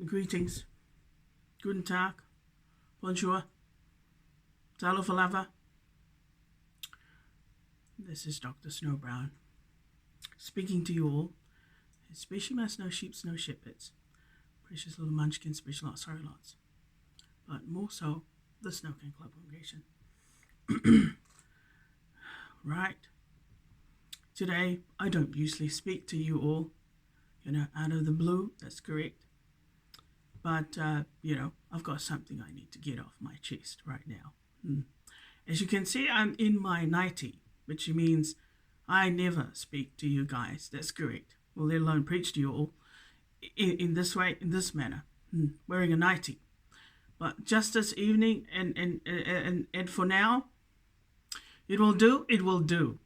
Greetings. Guten Tag. Bonjour. Talo Falava. This is Dr. Snow Brown, speaking to you all, especially my snow sheeps, snow shepherds, precious little munchkins, special lots, sorry lots, but more so the Snow King Club congregation. Right. Today, I don't usually speak to you all, out of the blue, that's correct. But, I've got something I need to get off my chest right now. As you can see, I'm in my nightie, which means I never speak to you guys. That's correct. Well, let alone preach to you all in this way, in this manner, wearing a nightie. But just this evening and for now, it will do.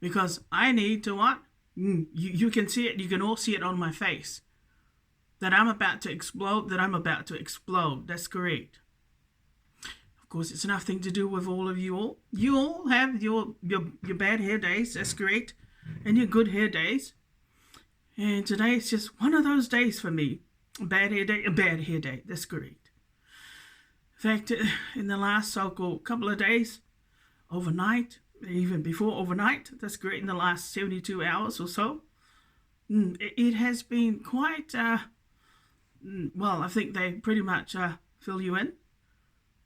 Because I need to what? You can see it. You can all see it on my face. That I'm about to explode. That's correct. Of course, it's nothing to do with all of you all. You all have your bad hair days. That's correct. And your good hair days. And today is just one of those days for me. A bad hair day. That's correct. In fact, in the last so-called couple of days, overnight, even before overnight, that's great, in the last 72 hours or so, it has been quite, I think they pretty much fill you in.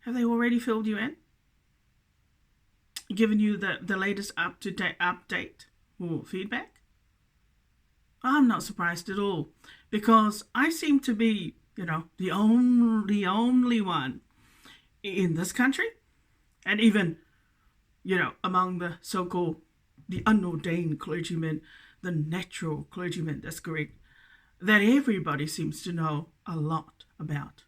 Have they already filled you in? Given you the latest up-to-date update or feedback? I'm not surprised at all, because I seem to be, the only one in this country, and even, among the so-called, the unordained clergymen, the natural clergymen, that's correct, that everybody seems to know a lot about.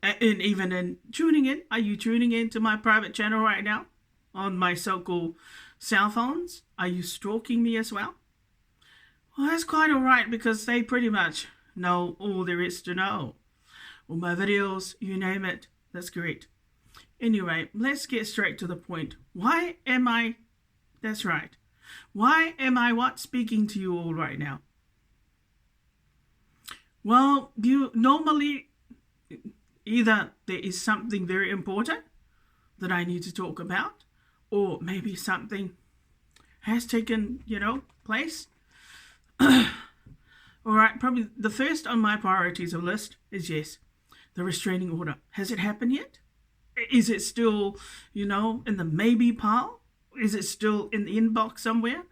And even in tuning in, are you tuning in to my private channel right now on my so-called cell phones? Are you stalking me as well? Well, that's quite all right, because they pretty much know all there is to know. All my videos, you name it, that's correct. Anyway, let's get straight to the point. Why am I speaking to you all right now? Well, you normally, either there is something very important that I need to talk about, or maybe something has taken, place. All right, probably the first on my priorities list is, yes, the restraining order. Has it happened yet? Is it still, in the maybe pile? Is it still in the inbox somewhere?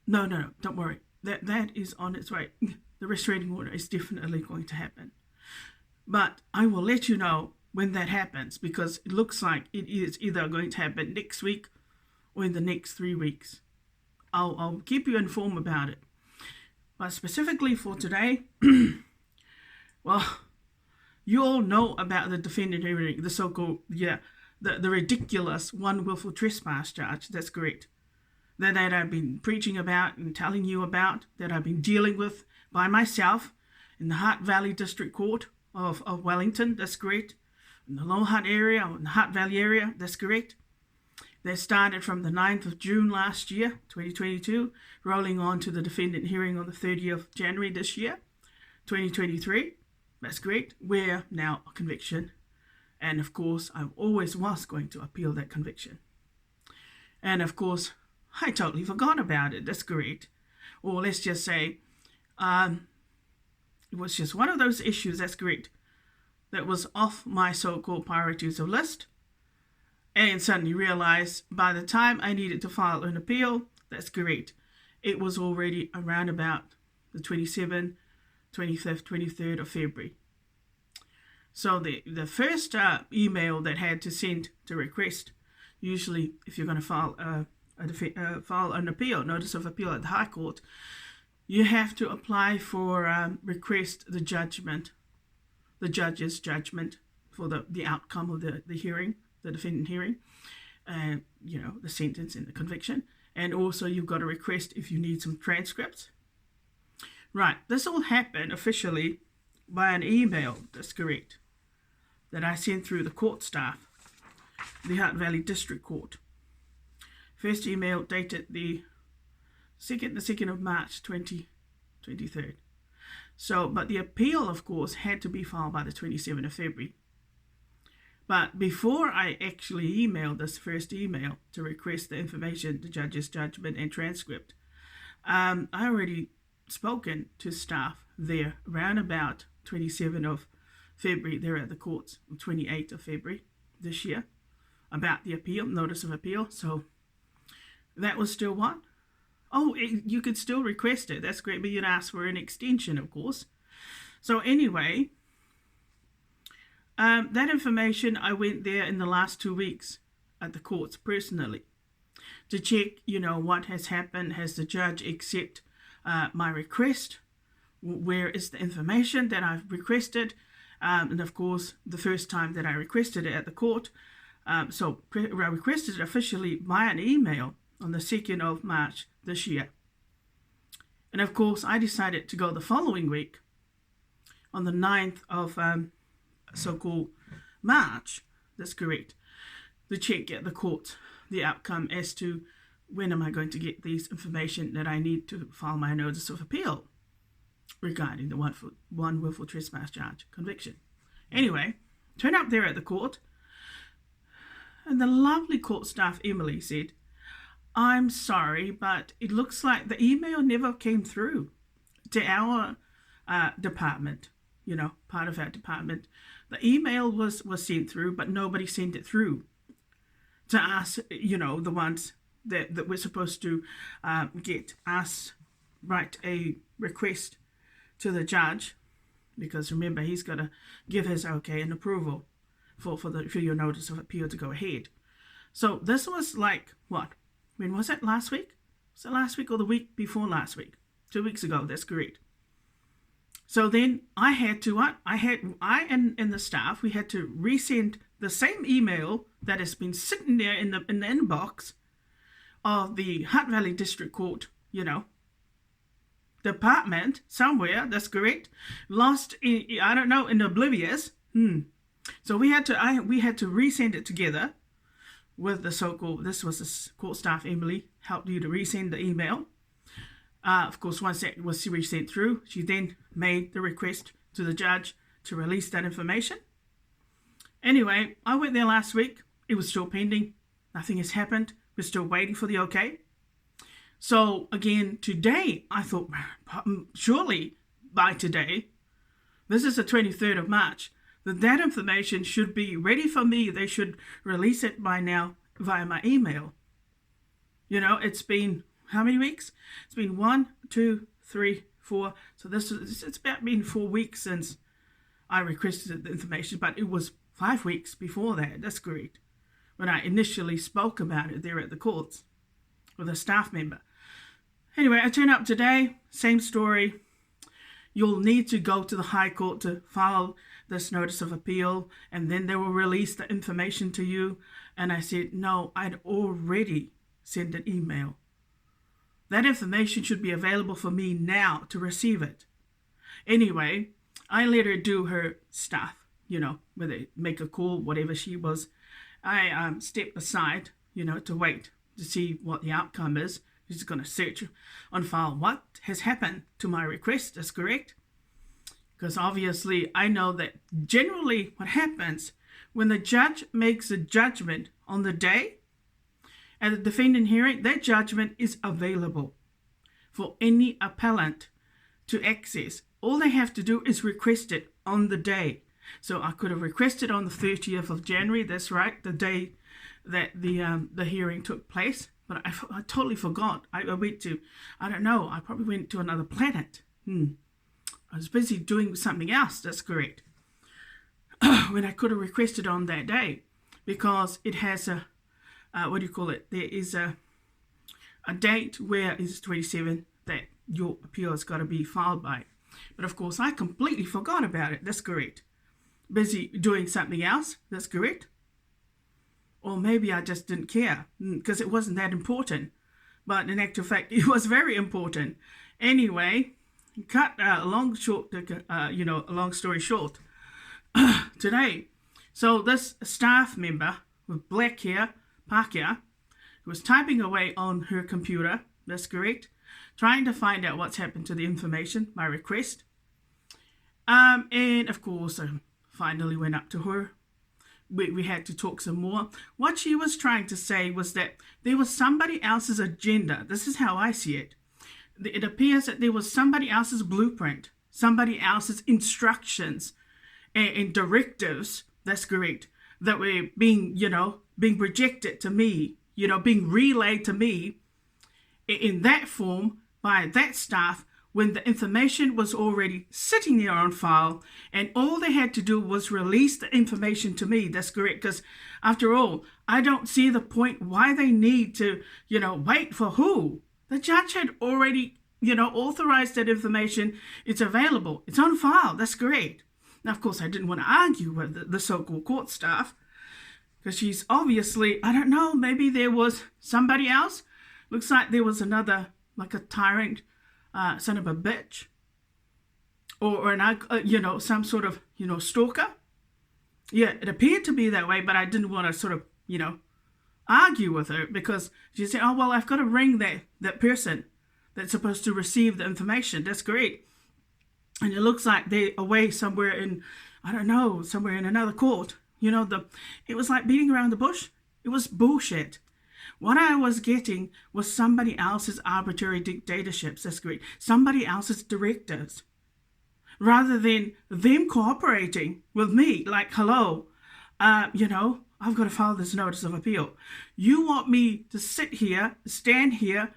No, don't worry. That is on its way. The restraining order is definitely going to happen. But I will let you know when that happens, because it looks like it is either going to happen next week or in the next 3 weeks. I'll keep you informed about it. But specifically for today, well, you all know about the defendant hearing, the so-called, the ridiculous one willful trespass charge. That's correct. That I've been preaching about and telling you about, that I've been dealing with by myself in the Hutt Valley District Court of Wellington. That's correct. In the Lower Hutt area, or in the Hutt Valley area. That's correct. That started from the 9th of June last year, 2022, rolling on to the defendant hearing on the 30th of January this year, 2023. That's correct. Where now a conviction. And of course, I always was going to appeal that conviction. And of course, I totally forgot about it. That's correct. Or let's just say, it was just one of those issues, that's correct, that was off my so-called priorities list. And suddenly realized by the time I needed to file an appeal, that's correct, it was already around about the 27th, 25th, 23rd of February. So the first email that had to send to request, usually if you're going to file an appeal, notice of appeal at the High Court, you have to apply for request the judge's judgment for the outcome of the hearing, the defendant hearing, the sentence and the conviction. And also you've got to request if you need some transcripts. Right, this all happened officially by an email, that's correct, that I sent through the court staff, the Hutt Valley District Court. First email dated the 2nd of March 2023. 23rd. So, but the appeal, of course, had to be filed by the 27th of February. But before I actually emailed this first email to request the information, the judge's judgment and transcript, I already spoken to staff there around about 27th of February, there at the courts, 28th of February this year, about the appeal, notice of appeal. So that was still what? Oh, you could still request it. That's great, but you'd ask for an extension, of course. So anyway, that information, I went there in the last 2 weeks at the courts personally to check, what has happened. Has the judge accept my request? Where is the information that I've requested? And of course, the first time that I requested it at the court, so I requested it officially via an email on the 2nd of March this year. And of course, I decided to go the following week on the 9th of so-called March, that's correct, to check at the court the outcome as to when am I going to get these information that I need to file my notice of appeal regarding the one willful trespass charge conviction. Anyway, turn up there at the court, and the lovely court staff Emily said, "I'm sorry, but it looks like the email never came through to our department, part of our department. The email was sent through, but nobody sent it through to us, the ones that we're supposed to get us write a request to the judge, because remember, he's got to give his okay and approval for your notice of appeal to go ahead. So this was like, what? When was it? Last week? Was it last week or the week before last week? 2 weeks ago, that's correct. So then I had to I and the staff, we had to resend the same email that has been sitting there in the inbox of the Hutt Valley District Court, department somewhere, that's correct, lost in, I don't know, in oblivious. So we had to resend it together with the so-called, this was the court staff Emily, helped you to resend the email. Of course, once that was resent through, she then made the request to the judge to release that information. Anyway, I went there last week. It was still pending. Nothing has happened. We're still waiting for the okay. So again, today, I thought, surely by today, this is the 23rd of March, that information should be ready for me. They should release it by now via my email. It's been how many weeks? It's been 1, 2, 3, 4. So it's about been 4 weeks since I requested the information, but it was 5 weeks before that. That's correct. When I initially spoke about it there at the courts with a staff member. Anyway, I turn up today, same story. You'll need to go to the High Court to file this notice of appeal, and then they will release the information to you. And I said, no, I'd already sent an email. That information should be available for me now to receive it. Anyway, I let her do her stuff, whether make a call, whatever she was. I stepped aside, to wait to see what the outcome is. She's going to search on file what has happened to my request. That's correct. Because obviously I know that generally what happens when the judge makes a judgment on the day at the defendant hearing, that judgment is available for any appellant to access. All they have to do is request it on the day. So I could have requested on the 30th of January. That's right, the day that the hearing took place. But I totally forgot. I went to, I don't know, I probably went to another planet. I was busy doing something else, that's correct. When I could have requested on that day, because it has a, there is a date where it's 27 that your appeal has got to be filed by. But of course, I completely forgot about it, that's correct. Busy doing something else, that's correct. Or maybe I just didn't care because it wasn't that important. But in actual fact, it was very important. Anyway, cut a long story short. Today, so this staff member with black hair, Pākehā, who was typing away on her computer, that's correct, trying to find out what's happened to the information, my request. And of course, I finally went up to her. We had to talk some more. What she was trying to say was that there was somebody else's agenda. This is how I see it. It appears that there was somebody else's blueprint, somebody else's instructions and directives, that's correct, that were being projected to me, being relayed to me in that form by that staff, when the information was already sitting there on file, and all they had to do was release the information to me. That's correct, because after all, I don't see the point why they need to, wait for who. The judge had already, authorized that information. It's available. It's on file. That's correct. Now, of course, I didn't want to argue with the so-called court staff, because she's obviously, I don't know, maybe there was somebody else. Looks like there was another, like a tyrant, son of a bitch, or some sort of, stalker. Yeah, it appeared to be that way, but I didn't want to sort of, argue with her, because she said, oh, well, I've got to ring that person that's supposed to receive the information. That's great. And it looks like they're away somewhere in, I don't know, somewhere in another court. It was like beating around the bush. It was bullshit. What I was getting was somebody else's arbitrary dictatorships, that's great, somebody else's directives, rather than them cooperating with me, like, hello, I've got to file this notice of appeal. You want me to sit here, stand here,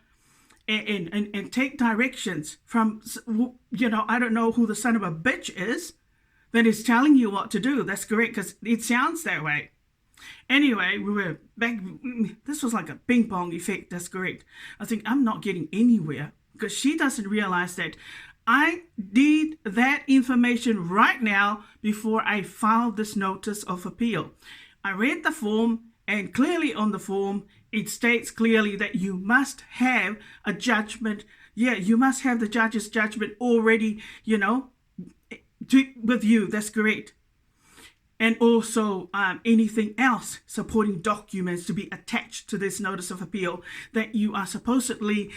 and take directions from, I don't know who the son of a bitch is that is telling you what to do. That's correct, because it sounds that way. Anyway, we were back. This was like a ping pong effect. That's correct. I think I'm not getting anywhere, because she doesn't realize that I need that information right now before I file this notice of appeal. I read the form, and clearly on the form, it states clearly that you must have a judgment. Yeah, you must have the judge's judgment already, with you. That's correct. And also anything else supporting documents to be attached to this notice of appeal that you are supposedly,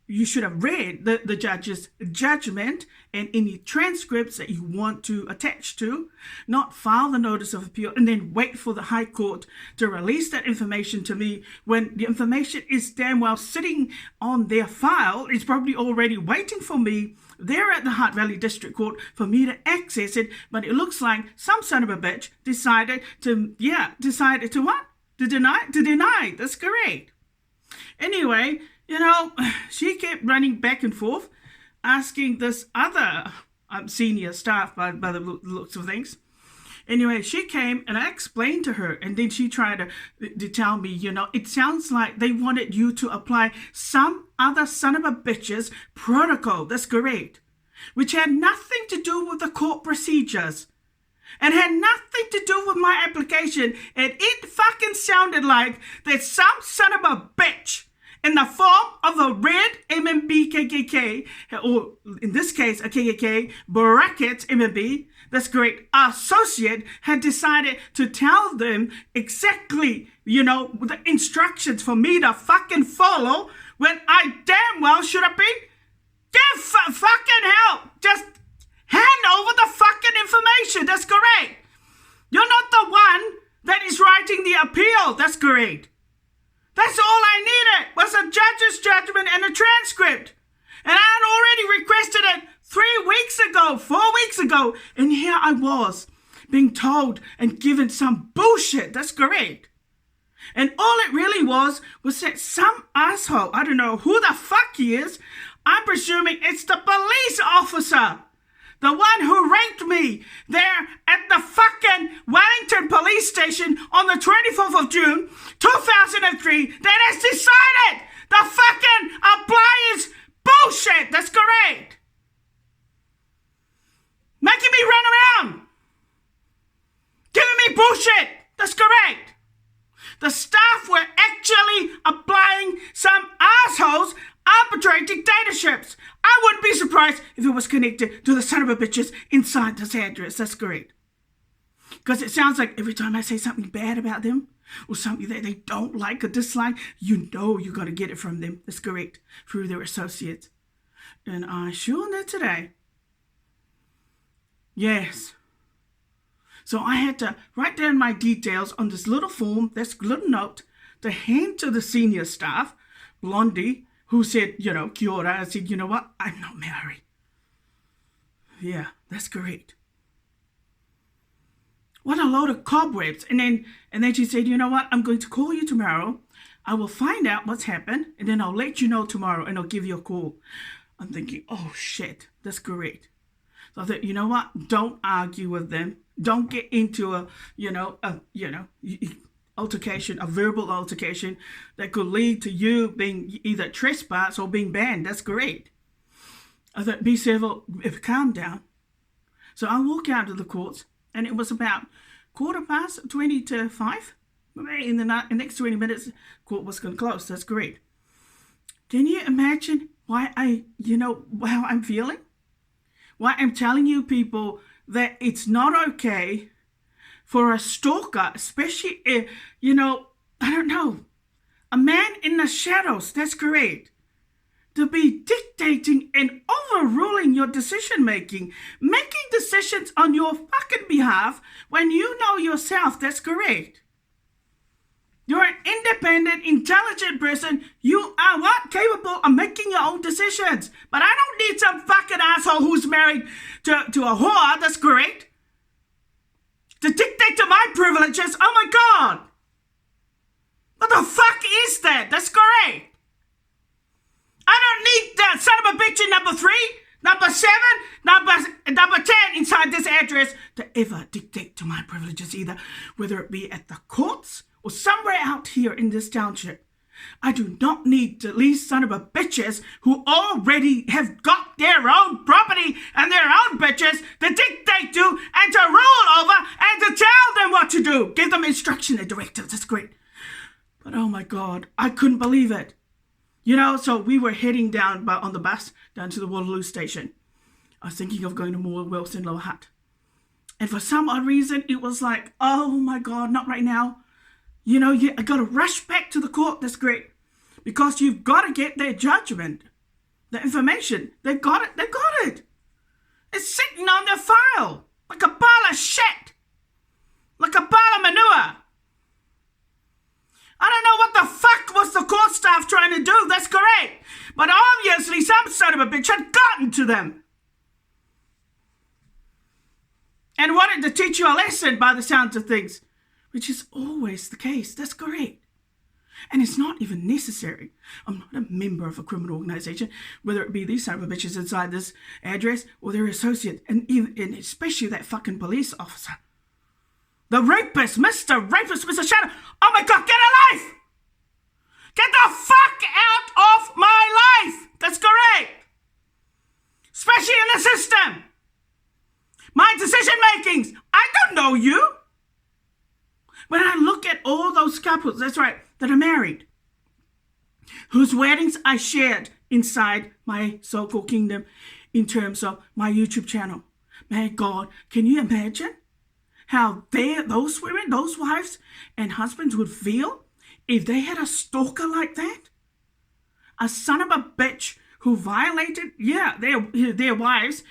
you should have read the judge's judgment and any transcripts that you want to attach to, not file the notice of appeal and then wait for the High Court to release that information to me when the information is damn well sitting on their file. It's probably already waiting for me there at the Hutt Valley District Court for me to access it, but it looks like some son of a bitch decided to what? To deny. That's correct. Anyway, she kept running back and forth, asking this other senior staff by the looks of things. Anyway, she came and I explained to her, and then she tried to tell me, it sounds like they wanted you to apply some other son of a bitch's protocol. That's correct. Which had nothing to do with the court procedures and had nothing to do with my application. And it fucking sounded like that some son of a bitch in the form of a red MMB KKK, or in this case, a KKK brackets MMB, that's correct, associate, had decided to tell them exactly, the instructions for me to fucking follow when I damn well should have been, fucking hell, just hand over the fucking information. That's correct. You're not the one that is writing the appeal. That's correct. That's all I needed was a judge's judgment and a transcript. And I had already requested it 3 weeks ago, 4 weeks ago. And here I was being told and given some bullshit. That's correct. And all it really was that some asshole, I don't know who the fuck he is, I'm presuming it's the police officer, the one who raped me there at the fucking Wellington police station on the 24th of June, 2003, that has decided the fucking appliance bullshit. That's correct. Making me run around. Giving me bullshit. That's correct. The staff were actually applying some assholes arbitrary dictatorships. I wouldn't be surprised if it was connected to the son of a bitches inside this address. That's correct. Because it sounds like every time I say something bad about them or something that they don't like or dislike, you know you're going to get it from them. That's correct. Through their associates. And I sure did today. Yes. So I had to write down my details on this little form, this little note, to hand to the senior staff, Blondie, who said, kia ora. I said, you know what? I'm not married. Yeah, that's correct. What a load of cobwebs. And then she said, you know what? I'm going to call you tomorrow. I will find out what's happened, and then I'll let you know tomorrow, and I'll give you a call. I'm thinking, oh, shit, that's correct. So I thought, you know what? Don't argue with them. Don't get into a altercation, a verbal altercation that could lead to you being either trespassed or being banned. That's great. I thought, be civil, calm down. So I walk out of the courts, and it was about 20 to 5. In the next 20 minutes, court was going to close. That's great. Can you imagine why how I'm feeling? Why I'm telling you people that it's not okay for a stalker, especially, I don't know, a man in the shadows, that's correct, to be dictating and overruling your decision-making, making decisions on your fucking behalf when you know yourself, that's correct. You're an independent, intelligent person. You are what? Capable of making your own decisions. But I don't need some fucking asshole who's married to a whore, that's correct, to dictate to my privileges. Oh my God. What the fuck is that? That's correct. I don't need that son of a bitch in number 3, number 7, number 10 inside this address to ever dictate to my privileges either, whether it be at the courts or somewhere out here in this township. I do not need these son of a bitches who already have got their own property and their own bitches to dictate to and to rule over and to tell them what to do. Give them instruction and directives. That's great. But oh my God, I couldn't believe it. So we were heading down on the bus down to the Waterloo station. I was thinking of going to Moore Wilson Lower Hutt. And for some odd reason, it was like, oh my God, not right now. I got to rush back to the court. That's great. Because you've got to get their judgment, the information. They got it. They got it. It's sitting on their file like a pile of shit. Like a pile of manure. I don't know what the fuck was the court staff trying to do. That's correct. But obviously some son of a bitch had gotten to them. And wanted to teach you a lesson by the sounds of things. Which is always the case. That's correct. And it's not even necessary. I'm not a member of a criminal organization, whether it be these son of a bitches inside this address or their associate, and especially that fucking police officer. The rapist, Mr. Shadow. Oh my God, get a life! Get the fuck out of my life! That's correct. Especially in the system. My decision makings. I don't know you. When I look at all those couples, that's right, that are married, whose weddings I shared inside my so-called kingdom in terms of my YouTube channel. My God, can you imagine how those women, those wives and husbands would feel if they had a stalker like that? A son of a bitch who violated, their wives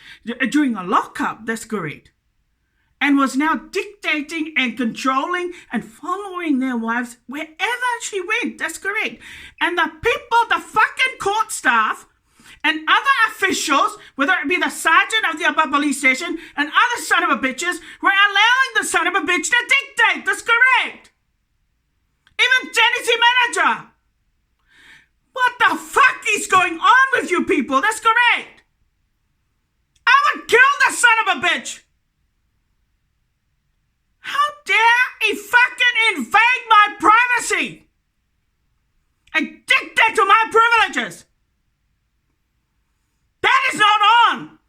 during a lockup, that's correct. And was now dictating and controlling and following their wives wherever she went. That's correct. And the people, the fucking court staff and other officials, whether it be the sergeant of the upper police station and other son of a bitches, were allowing the son of a bitch to dictate. That's correct. Even Genesee manager. What the fuck is going on with you people? That's correct. I would kill the son of a bitch. How dare he fucking invade my privacy and dictate to my privileges? That is not on.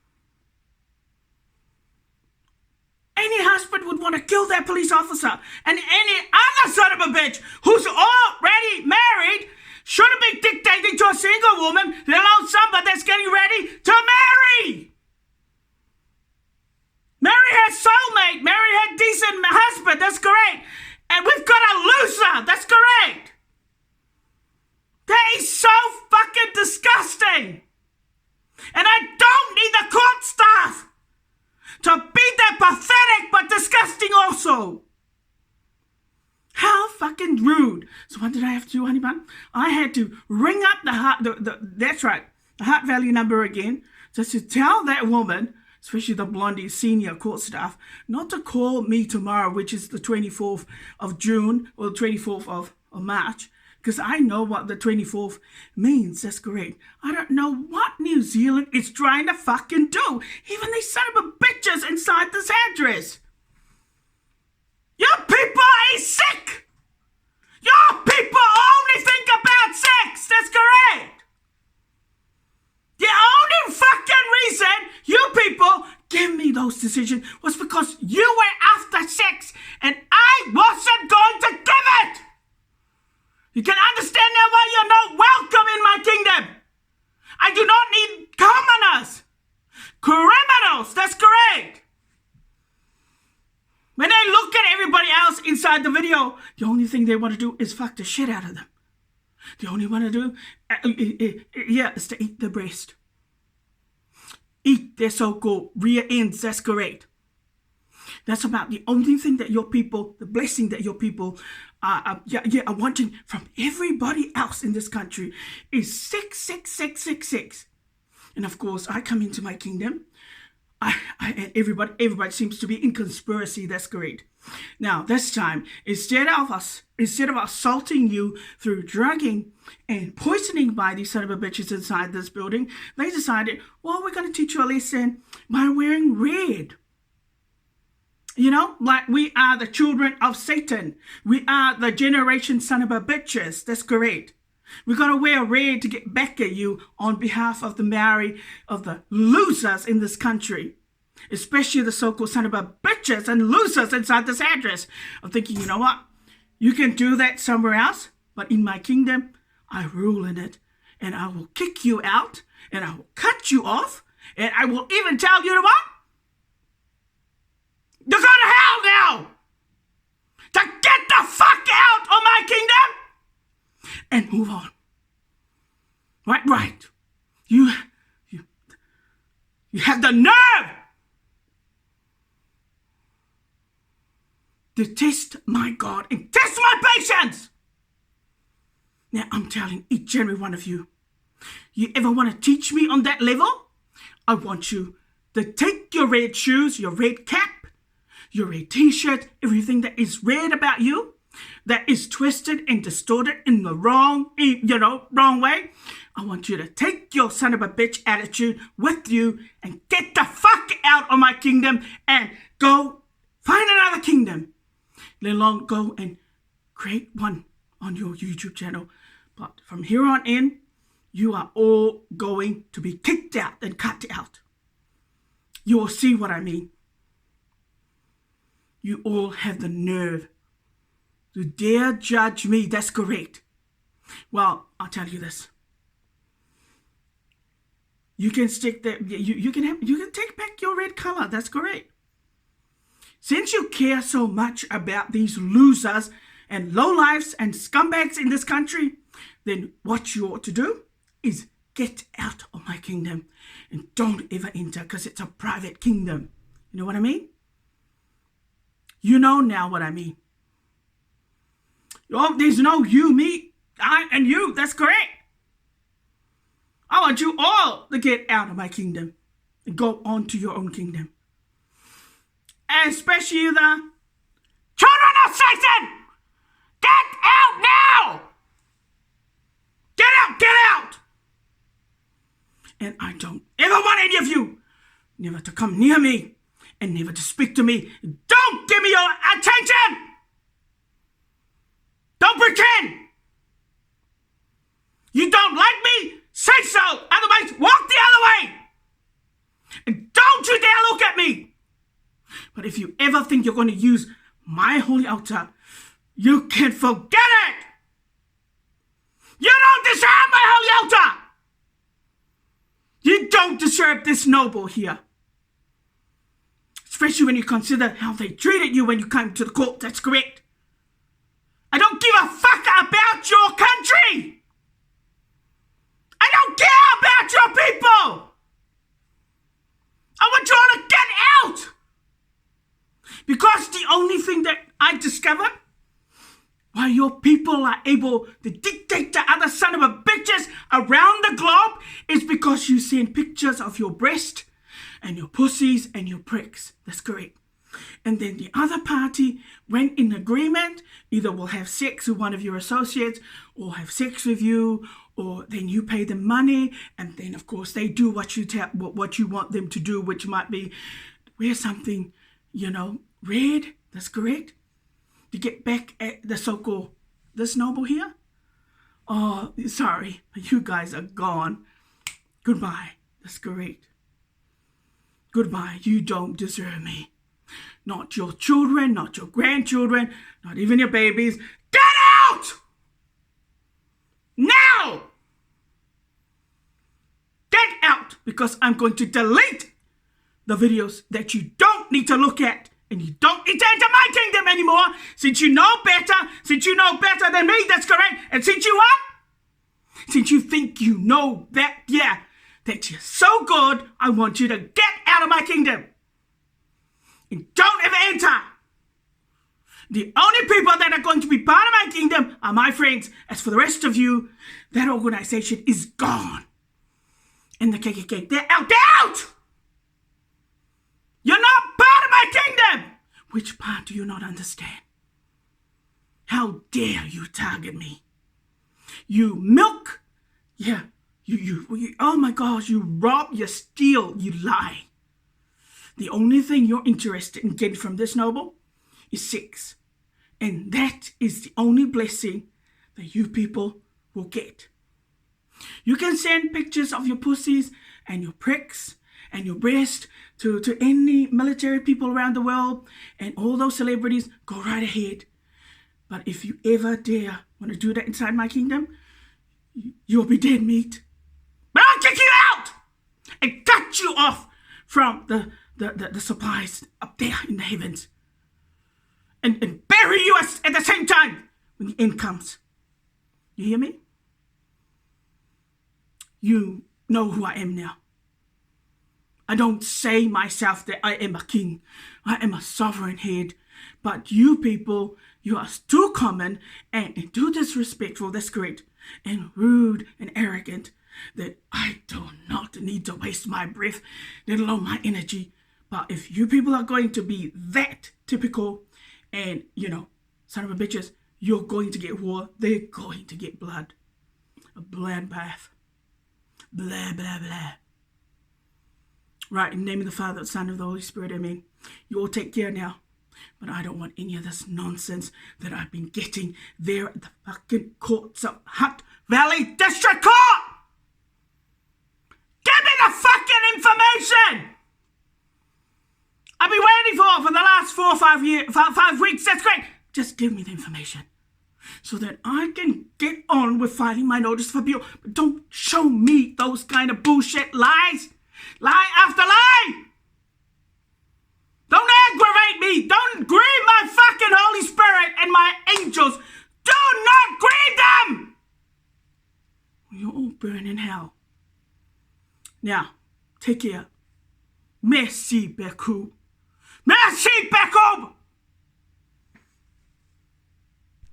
Any husband would want to kill that police officer, and any other son of a bitch who's already married shouldn't be dictating to a single woman, let alone somebody that's getting ready to marry. Marry her soulmate, marry her decent asshole. How fucking rude. So what did I have to do, honey bun? I had to ring up that's right, the Heart Value number again, just to tell that woman, especially the blondie senior court staff, not to call me tomorrow, which is the 24th of June or the 24th of March, because I know what the 24th means. That's correct. I don't know what New Zealand is trying to fucking do. Even these son of a bitches inside this address. Your people are sick. Your people only think about sex. That's correct. The only fucking reason you people gave me those decisions was because you were after sex and I wasn't going to give it. You can understand now why you're not welcome in my kingdom. I do not need commoners. Criminals. That's correct. When they look at everybody else inside the video, the only thing they want to do is fuck the shit out of them. The only want to do, is to eat the breast. Eat their so-called rear ends. That's correct. That's about the only thing that your people, the blessing that your people are wanting from everybody else in this country is sex, sex, sex, sex, sex. And of course, I come into my kingdom. And everybody seems to be in conspiracy. That's great. Now this time, instead of assaulting you through drugging and poisoning by these son of a bitches inside this building, they decided, well, we're going to teach you a lesson by wearing red. You know, like we are the children of Satan. We are the generation son of a bitches. That's correct. We're going to wear red to get back at you on behalf of the Maori, of the losers in this country. Especially the so-called son of a bitches and losers inside this address. I'm thinking, you know what? You can do that somewhere else, but in my kingdom, I rule in it. And I will kick you out, and I will cut you off, and I will even tell you what? You're going to hell now! To get the fuck out of my kingdom! And move on. Right. You have the nerve to test my God and test my patience. Now I'm telling each and every one of you, you ever want to teach me on that level? I want you to take your red shoes, your red cap, your red t-shirt, everything that is red about you, that is twisted and distorted in the wrong way. I want you to take your son of a bitch attitude with you and get the fuck out of my kingdom and go find another kingdom. Let alone go and create one on your YouTube channel. But from here on in, you are all going to be kicked out and cut out. You will see what I mean. You all have the nerve to dare judge me. That's correct. Well, I'll tell you this. You can stick that. You can take back your red color. That's correct. Since you care so much about these losers and lowlifes and scumbags in this country, then what you ought to do is get out of my kingdom and don't ever enter, because it's a private kingdom. You know what I mean? You know now what I mean. Oh, there's no you, me, I, and you. That's correct. I want you all to get out of my kingdom and go on to your own kingdom. Especially the children of Satan. Get out now. Get out. And I don't ever want any of you never to come near me and never to speak to me. Don't give me your attention. Don't pretend. You don't like me? Say so. Otherwise, walk the other way. And don't you dare look at me. But if you ever think you're going to use my holy altar, you can forget it. You don't deserve my holy altar. You don't deserve this noble here. Especially when you consider how they treated you when you came to the court. That's correct. I don't give a fuck about your country. I don't care about your people. I want you all to get out. Because the only thing that I discovered, why your people are able to dictate to other son of a bitches around the globe, is because you send pictures of your breast and your pussies and your pricks. That's correct. And then the other party went in agreement, either will have sex with one of your associates or have sex with you, or then you pay them money, and then of course they do what you want them to do, which might be wear something, red. That's correct. To get back at the so-called this noble here. Oh, sorry, you guys are gone. Goodbye. That's correct. Goodbye. You don't deserve me. Not your children, not your grandchildren, not even your babies. Get out! Now! Get out, because I'm going to delete the videos that you don't need to look at, and you don't need to enter my kingdom anymore, since you know better than me, that's correct. And since you think you know that, that you're so good, I want you to get out of my kingdom. And don't ever enter. The only people that are going to be part of my kingdom are my friends. As for the rest of you, that organization is gone. And the KKK, they're out. They're out! You're not part of my kingdom! Which part do you not understand? How dare you target me? You milk. Yeah, you oh my gosh, you rob, you steal, you lie. The only thing you're interested in getting from this noble is sex. And that is the only blessing that you people will get. You can send pictures of your pussies and your pricks and your breast to any military people around the world and all those celebrities. Go right ahead. But if you ever dare want to do that inside my kingdom, you'll be dead meat. But I'll kick you out and cut you off from the supplies up there in the heavens. And bury you at the same time when the end comes. You hear me? You know who I am now. I don't say myself that I am a king. I am a sovereign head. But you people, you are too common and too disrespectful, that's correct, and rude and arrogant, that I do not need to waste my breath, let alone my energy. But if you people are going to be that typical and, son of a bitches, you're going to get war. They're going to get blood. A bloodbath. Blah, blah, blah. Right, in the name of the Father, the Son, and the Holy Spirit, amen. You all take care now. But I don't want any of this nonsense that I've been getting there at the fucking courts of Hutt Valley District Court! Give me the fucking information! I've been waiting for the last 4 or 5 years, 5 weeks, that's great. Just give me the information so that I can get on with filing my notice of appeal. But don't show me those kind of bullshit lies. Lie after lie. Don't aggravate me. Don't grieve my fucking Holy Spirit and my angels. Do not grieve them. You'll all burn in hell. Now, take care. Merci beaucoup. Merci beaucoup.